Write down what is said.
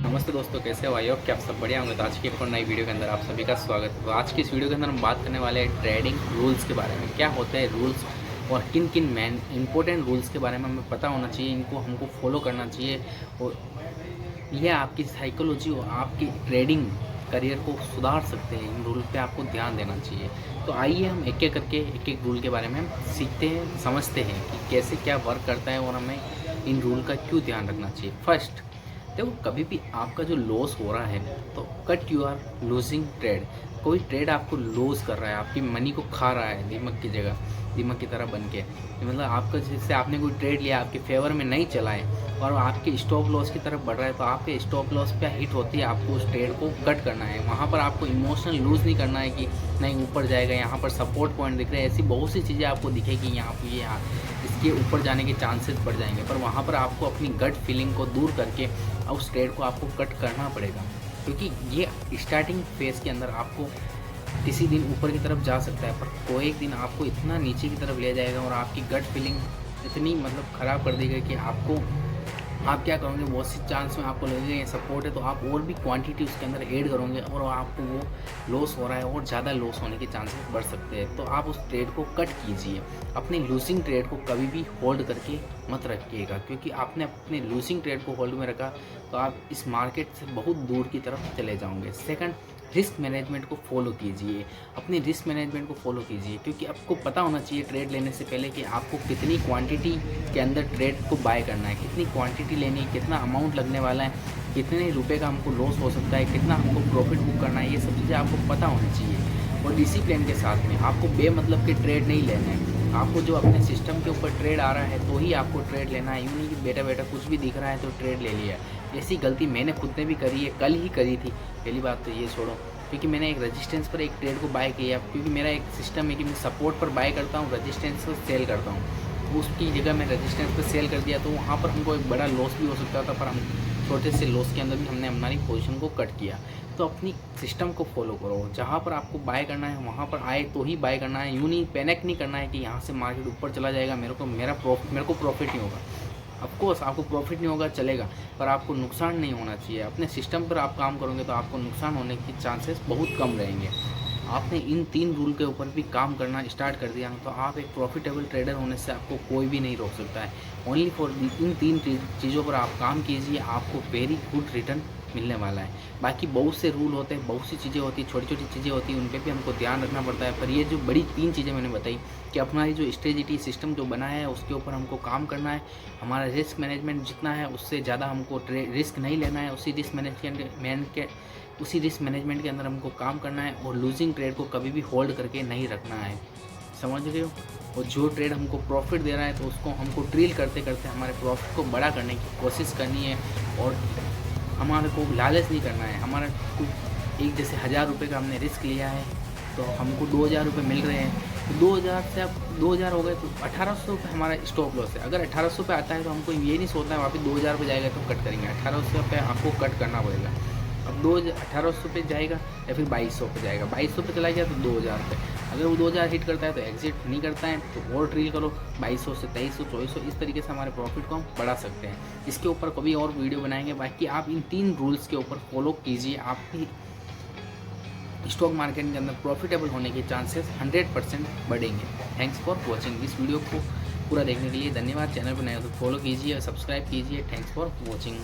नमस्ते दोस्तों, कैसे हो? आई होप कि आप सब बढ़िया होंगे। तो आज की एक और नई वीडियो के अंदर आप सभी का स्वागत है। तो आज की इस वीडियो के अंदर हम बात करने वाले हैं ट्रेडिंग रूल्स के बारे में। क्या होते हैं रूल्स और किन किन मैन इंपॉर्टेंट रूल्स के बारे में हमें पता होना चाहिए, इनको हमको फॉलो करना चाहिए और ये आपकी साइकोलॉजी और आपकी ट्रेडिंग करियर को सुधार सकते हैं। इन रूल पे आपको ध्यान देना चाहिए। तो आइए हम एक एक करके एक एक रूल के बारे में हम सीखते हैं, समझते हैं कि कैसे क्या वर्क करता है और हमें इन रूल का क्यों ध्यान रखना चाहिए। फर्स्ट, देखो, कभी भी आपका जो लॉस हो रहा है तो cut you are losing trade. कोई ट्रेड आपको लॉस कर रहा है, आपकी मनी को खा रहा है दिमाग की जगह, दिमाग की तरह बन के। मतलब आपका जैसे आपने कोई ट्रेड लिया, आपके फेवर में नहीं चला है और आपके स्टॉप लॉस की तरफ बढ़ रहा है, तो आपके स्टॉप लॉस पे हिट होती है, आपको उस ट्रेड को कट करना है। वहाँ पर आपको इमोशनल लूज़ नहीं करना है कि नहीं ऊपर जाएगा, यहाँ पर सपोर्ट पॉइंट दिख रहे हैं, ऐसी बहुत सी चीज़ें आपको दिखेगी यहाँ पर, ये इसके ऊपर जाने के चांसेस बढ़ जाएंगे। पर वहाँ पर आपको अपनी गट फीलिंग को दूर करके उस ट्रेड को आपको कट करना पड़ेगा, क्योंकि ये स्टार्टिंग फेज़ के अंदर आपको किसी दिन ऊपर की तरफ जा सकता है, पर कोई एक दिन आपको इतना नीचे की तरफ ले जाएगा और आपकी गट फीलिंग इतनी मतलब ख़राब कर देगा कि आप क्या करोगे, बहुत सी चांस में आपको लगेगा ये सपोर्ट है, तो आप और भी क्वांटिटी उसके अंदर ऐड करोगे और आपको वो लॉस हो रहा है और ज़्यादा लॉस होने के चांसेस बढ़ सकते हैं। तो आप उस ट्रेड को कट कीजिए। अपने लूजिंग ट्रेड को कभी भी होल्ड करके मत रखिएगा, क्योंकि आपने अपने लूजिंग ट्रेड को होल्ड में रखा तो आप इस मार्केट से बहुत दूर की तरफ चले जाओगे। सेकंड, रिस्क मैनेजमेंट को फॉलो कीजिए। अपने रिस्क मैनेजमेंट को फॉलो कीजिए, क्योंकि आपको पता होना चाहिए ट्रेड लेने से पहले कि आपको कितनी क्वांटिटी के अंदर ट्रेड को बाय करना है, कितनी क्वांटिटी लेनी है, कितना अमाउंट लगने वाला है, कितने रुपए का हमको लॉस हो सकता है, कितना हमको प्रॉफिट बुक करना है। ये सब चीज़ें आपको पता होनी चाहिए। और डिसिप्लिन के साथ में आपको बेमतलब के ट्रेड नहीं लेने हैं। आपको जो अपने सिस्टम के ऊपर ट्रेड आ रहा है तो ही आपको ट्रेड लेना है। यूँ नहीं कि बेटा बेटा कुछ भी दिख रहा है तो ट्रेड ले लिया। ऐसी गलती मैंने खुद ने भी करी है, कल ही करी थी। पहली बात तो ये छोड़ो, क्योंकि मैंने एक रेजिस्टेंस पर एक ट्रेड को बाय किया, क्योंकि मेरा एक सिस्टम है कि मैं सपोर्ट पर बाय करता हूँ, रेजिस्टेंस पर सेल करता हूँ। उसकी जगह मैं रेजिस्टेंस पर सेल कर दिया तो वहाँ पर हमको एक बड़ा लॉस भी हो सकता था, पर हम छोटे से लॉस के अंदर भी हमने हमारी पोजीशन को कट किया। तो अपनी सिस्टम को फॉलो करो। जहाँ पर आपको बाय करना है वहाँ पर आए तो ही बाय करना है। यूँ नहीं पैनिक नहीं करना है कि यहाँ से मार्केट ऊपर चला जाएगा, मेरे को प्रॉफिट नहीं होगा। ऑफकोर्स आपको प्रॉफिट नहीं होगा चलेगा, पर आपको नुकसान नहीं होना चाहिए। अपने सिस्टम पर आप काम करोगे तो आपको नुकसान होने के चांसेस बहुत कम रहेंगे। आपने इन 3 रूल के ऊपर भी काम करना स्टार्ट कर दिया तो आप एक प्रॉफिटेबल ट्रेडर होने से आपको कोई भी नहीं रोक सकता है। ओनली फॉर इन 3 चीज़ों पर आप काम कीजिए, आपको वेरी गुड रिटर्न मिलने वाला है। बाकी बहुत से रूल होते हैं, बहुत सी चीज़ें होती हैं, छोटी छोटी चीज़ें होती हैं, उन पर भी हमको ध्यान रखना पड़ता है। पर ये जो बड़ी 3 चीज़ें मैंने बताई कि अपना ये जो स्ट्रेटजी सिस्टम जो बना है उसके ऊपर हमको काम करना है। हमारा रिस्क मैनेजमेंट जितना है उससे ज़्यादा हमको रिस्क नहीं लेना है। उसी रिस्क मैनेजमेंट के अंदर हमको काम करना है और लूजिंग ट्रेड को कभी भी होल्ड करके नहीं रखना है। समझ रहे हो? और जो ट्रेड हमको प्रॉफिट दे रहा है तो उसको हमको ड्रिल करते करते हमारे प्रॉफिट को बड़ा करने की कोशिश करनी है। और हमारे को लालच नहीं करना है। हमारा कुछ एक जैसे 1000 रुपये का हमने रिस्क लिया है तो हमको 2000 रुपये मिल रहे हैं, तो 2000 से अब 2000 हो गए तो 1800 रुपये हमारा स्टॉप लॉस है। अगर 1800 पे आता है तो हमको ये नहीं सोचना है वापस 2000 पे जाएगा तो कट करेंगे। 1800 पे आपको कट करना पड़ेगा। अब 1800 पे जाएगा या फिर 2200 पे जाएगा, 2200 पे चला गया तो 2000 पे। अगर वो 2000 हिट करता है तो एग्जिट नहीं करता है तो और ड्रिल करो 2200 से 2300 2400, इस तरीके से हमारे प्रॉफिट को हम बढ़ा सकते हैं। इसके ऊपर कभी और वीडियो बनाएंगे। बाकी आप इन 3 रूल्स के ऊपर फॉलो कीजिए, आपकी स्टॉक मार्केट के अंदर प्रॉफिटेबल होने के चांसेस 100% बढ़ेंगे। Thanks for watching. इस वीडियो को पूरा देखने के लिए धन्यवाद। चैनल पर नए हो तो फॉलो कीजिए और सब्सक्राइब कीजिए। Thanks for watching.